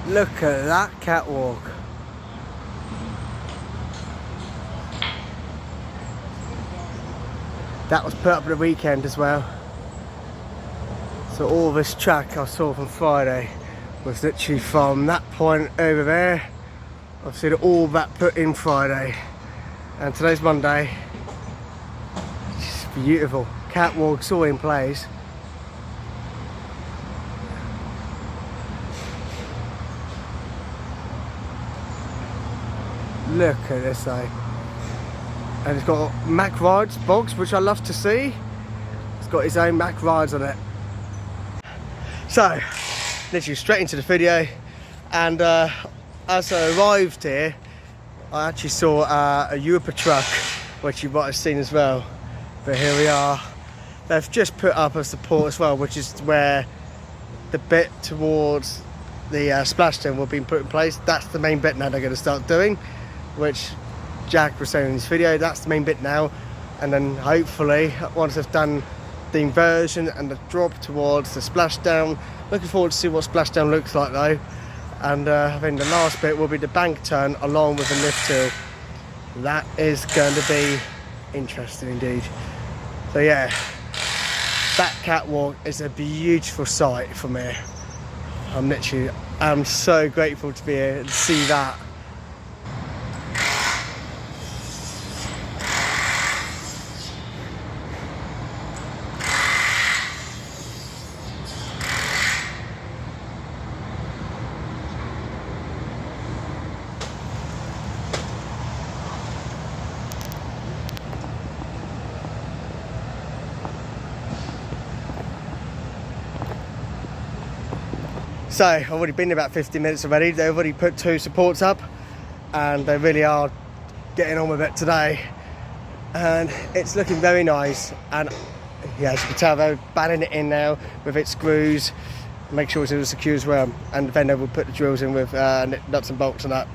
Look at that catwalk. That was put up at the weekend as well. So all this track I saw from Friday was literally from that point over there. I've seen all that put in Friday. And today's Monday. It's just beautiful. Catwalks all in place. Look at this though. And it's got Mac rides, bogs, which I love to see. It's got its own Mac rides on it. So, literally straight into the video. And as I arrived here, I actually saw a Europa truck, which you might have seen as well. But here we are. They've just put up a support as well, which is where the bit towards the splashdown will be put in place. That's the main bit now they're going to start doing, which Jack was saying in this video. That's the main bit now, and then hopefully once they've done the inversion and the drop towards the splashdown, looking forward to see what splashdown looks like though. And I think the last bit will be the bank turn along with the lift hill. That is going to be interesting indeed. So yeah, that catwalk is a beautiful sight for me. I'm so grateful to be here and see that. So I've already been about 15 minutes already. They've already put 2 supports up and they really are getting on with it today. And it's looking very nice. And yeah, as you can tell, they're batting it in now with its screws. Make sure it's all secure as well. And then they will put the drills in with nuts and bolts and that.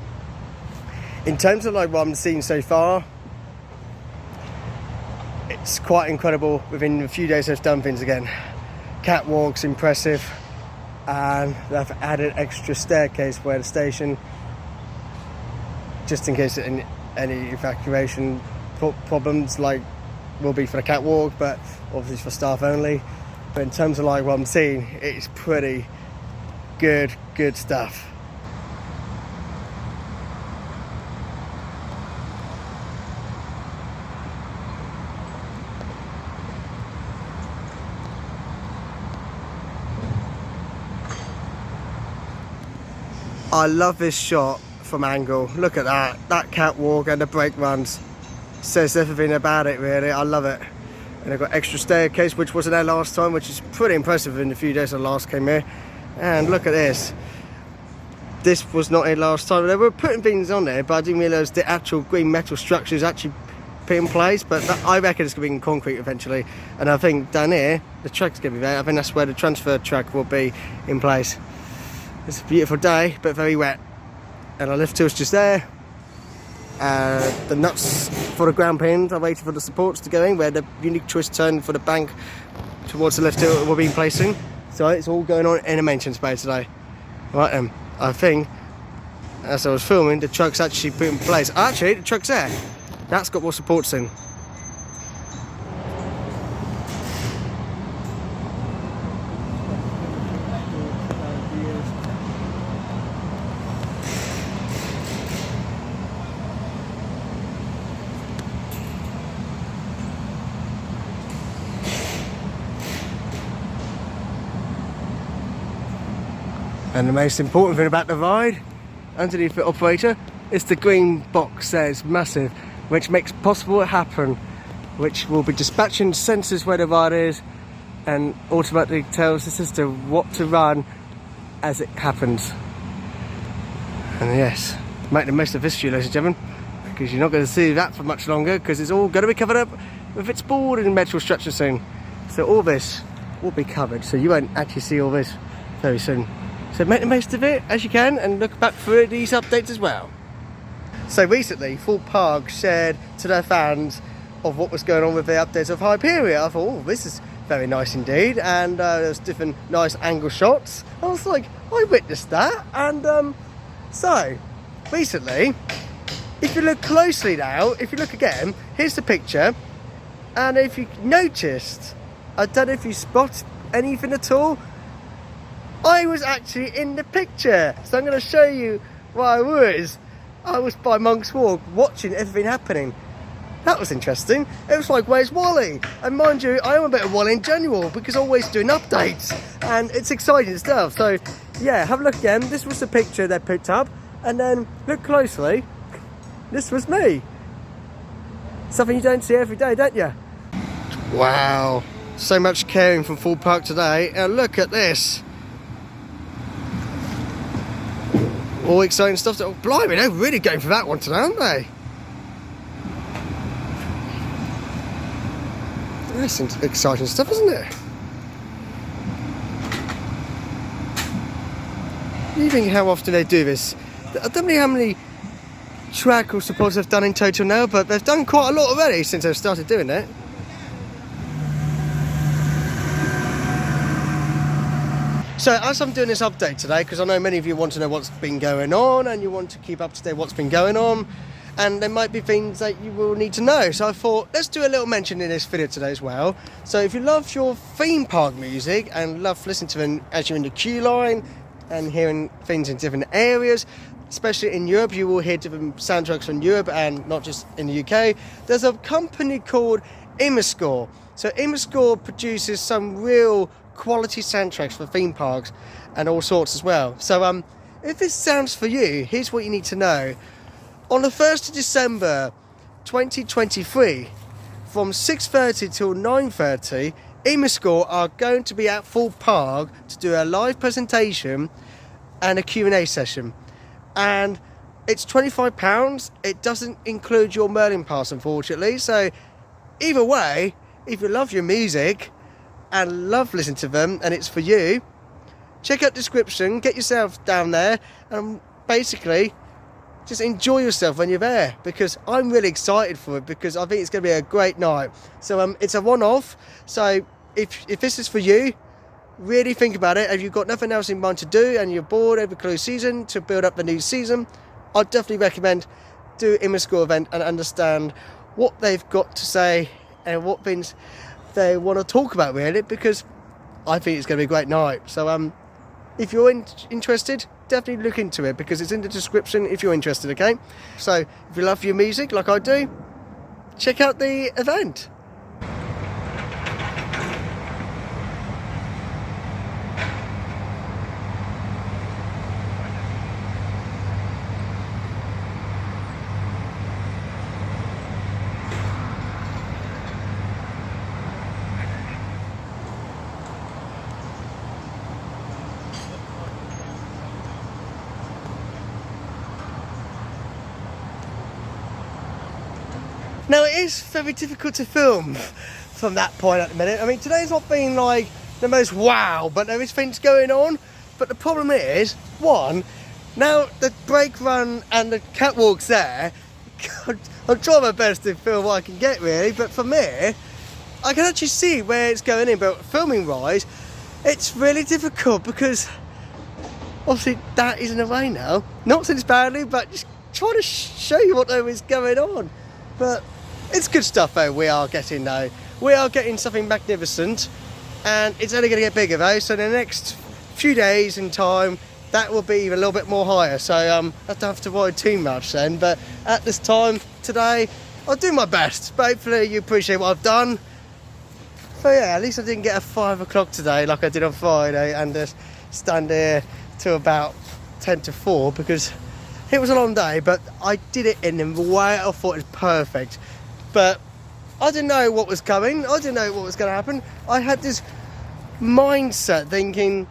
In terms of like what I'm seeing so far, it's quite incredible. Within a few days they've done things again. Catwalk's impressive. And they've added extra staircase where the station, just in case any evacuation problems like will be for the catwalk, but obviously for staff only. But in terms of like what I'm seeing, it's pretty good stuff. I love this shot from angle. Look at that catwalk and the brake runs. Says everything about it really. I love it. And they've got extra staircase, which wasn't there last time, which is pretty impressive in the few days I last came here. And look at this. This was not here last time. They were putting things on there, but I didn't realise the actual green metal structure is actually put in place. But I reckon it's going to be in concrete eventually. And I think down here, the track's going to be there. I think that's where the transfer track will be in place. It's a beautiful day, but very wet. And our lift hill's just there. The nuts for the ground pins are waiting for the supports to go in, where the unique twist turn for the bank towards the lift hill will be in place soon. So it's all going on in a maintenance bay today. Right then, I think, as I was filming, the truck's actually put in place. Actually, the truck's there. That's got more supports in. And the most important thing about the ride, underneath the operator, is the green box there. It's massive, which makes possible to happen, which will be dispatching sensors where the ride is and automatically tells the system what to run as it happens. And yes, make the most of this, ladies and gentlemen, because you're not going to see that for much longer, because it's all going to be covered up with its board and metal structure soon. So all this will be covered, so you won't actually see all this very soon. So make the most of it as you can and look back through these updates as well. So recently, Thorpe Park shared to their fans of what was going on with the updates of Hyperia. I thought, oh, this is very nice indeed, and there's different nice angle shots. I was like, I witnessed that. And so recently, if you look closely now, if you look again, here's the picture, and if you noticed, I don't know if you spot anything at all, I was actually in the picture. So I'm going to show you where I was. I was by Monk's Walk watching everything happening. That was interesting. It was like, where's Wally? And mind you, I am a bit of Wally in general because I'm always doing updates and it's exciting stuff. So yeah, have a look again. This was the picture they picked up, and then look closely. This was me. Something you don't see every day, don't you? Wow, so much caring from Thorpe Park today. And look at this. All exciting stuff. Oh, blimey, they're really going for that one today, aren't they? That's exciting stuff, isn't it? You think how often they do this? I don't know how many track or supports they've done in total now, but they've done quite a lot already since they've started doing it. So as I'm doing this update today, because I know many of you want to know what's been going on and you want to keep up to date what's been going on, and there might be things that you will need to know. So I thought, let's do a little mention in this video today as well. So if you love your theme park music and love listening to them as you're in the queue line and hearing things in different areas, especially in Europe, you will hear different soundtracks from Europe and not just in the UK. There's a company called IMAScore. So IMAScore produces some real quality soundtracks for theme parks and all sorts as well. So if this sounds for you, here's what you need to know. On the 1st of December 2023, from 6:30 till 9:30, IMAScore are going to be at Thorpe Park to do a live presentation and a Q&A session. And it's £25. It doesn't include your Merlin pass, unfortunately. So either way, if you love your music and love listening to them and it's for you, check out the description, get yourself down there, and basically just enjoy yourself when you're there, because I'm really excited for it, because I think it's going to be a great night. So it's a one-off. So if this is for you, really think about it. If you've got nothing else in mind to do and you're bored over close season to build up the new season, I'd definitely recommend do IMAScore event and understand what they've got to say and what things they want to talk about, really, because I think it's going to be a great night. So if you're interested, definitely look into it, because it's in the description if you're interested, okay? So if you love your music like I do, check out the event. Now, it is very difficult to film from that point at the minute. I mean, today's not been like the most wow, but there is things going on. But the problem is, one, now the brake run and the catwalk's there, I'm trying my best to film what I can get, really. But for me, I can actually see where it's going in. But filming wise, it's really difficult because obviously that is in the way now. Not since badly, but just trying to show you what there is going on. But it's good stuff though we are getting though. We are getting something magnificent, and it's only going to get bigger though. So in the next few days in time, that will be a little bit more higher. So I don't have to worry too much then. But at this time today, I'll do my best. But hopefully you appreciate what I've done. So yeah, at least I didn't get a 5 o'clock today like I did on Friday and just stand here till about 10 to 4 because it was a long day, but I did it in the way I thought it was perfect. But I didn't know what was coming. I didn't know what was going to happen. I had this mindset thinking,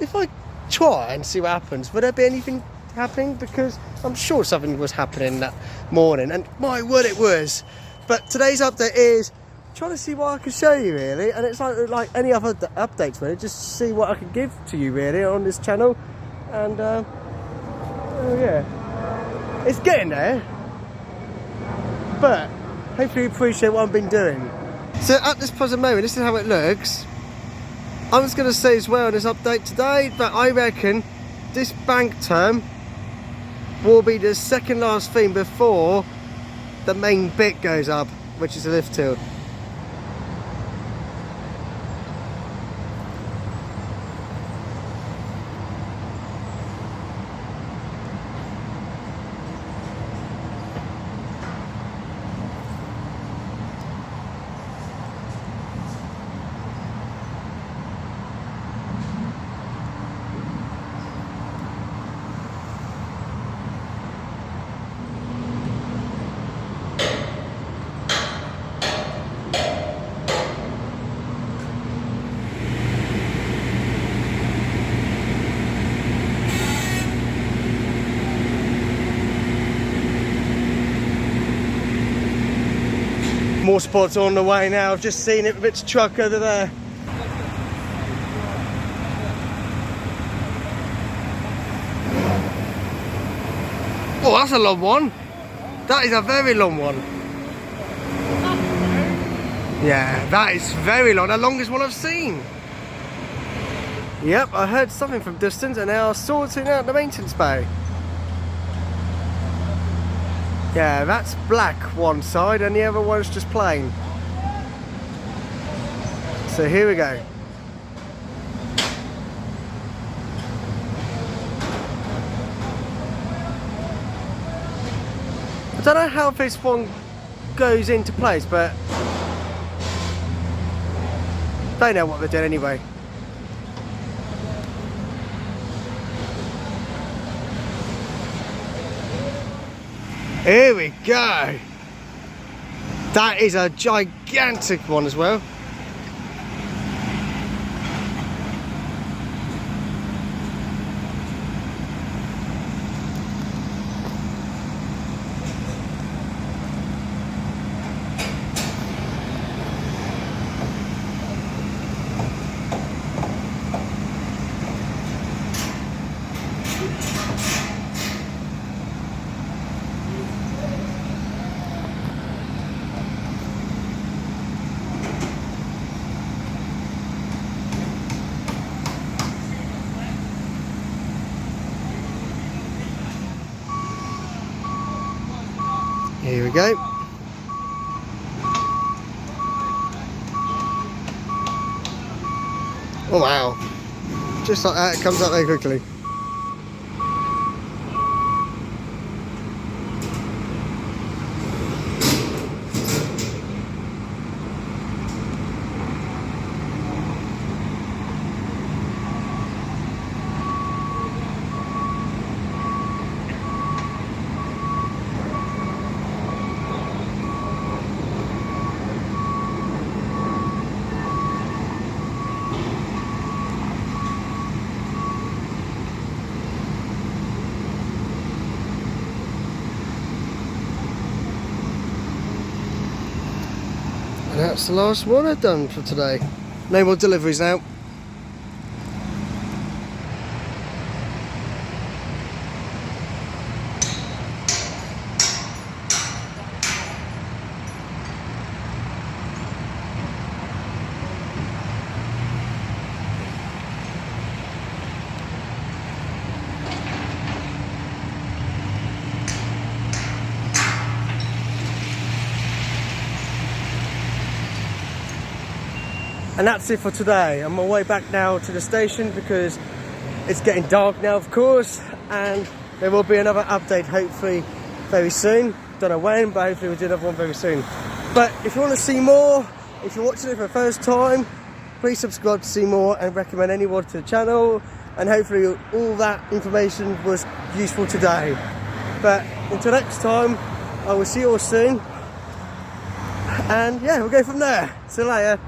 if I try and see what happens, would there be anything happening? Because I'm sure something was happening that morning, and my word, it was. But today's update is trying to see what I can show you, really. And it's like any other updates, really. Just see what I can give to you, really, on this channel. And oh yeah, it's getting there, but hopefully you appreciate what I've been doing. So at this present moment, this is how it looks. I'm just going to say as well in this update today that I reckon this bank term will be the second last thing before the main bit goes up, which is the lift hill. More spots on the way now. I've just seen it with its truck over there. Oh, that's a long one. That is a very long one. Yeah, that is very long. The longest one I've seen. Yep, I heard something from distance and they are sorting out the maintenance bay. Yeah, that's black one side and the other one's just plain. So here we go. I don't know how this one goes into place, but they know what they're doing anyway. Here we go. That is a gigantic one as well. Here we go. Oh wow. Just like that, it comes up very quickly. And that's the last one I've done for today. No more deliveries now. And that's it for today. I'm on my way back now to the station because it's getting dark now, of course, and there will be another update hopefully very soon. Don't know when, but hopefully we'll do another one very soon. But if you want to see more, if you're watching it for the first time, please subscribe to see more and recommend anyone to the channel, and hopefully all that information was useful today. But until next time, I will see you all soon, and yeah, we'll go from there. See you later.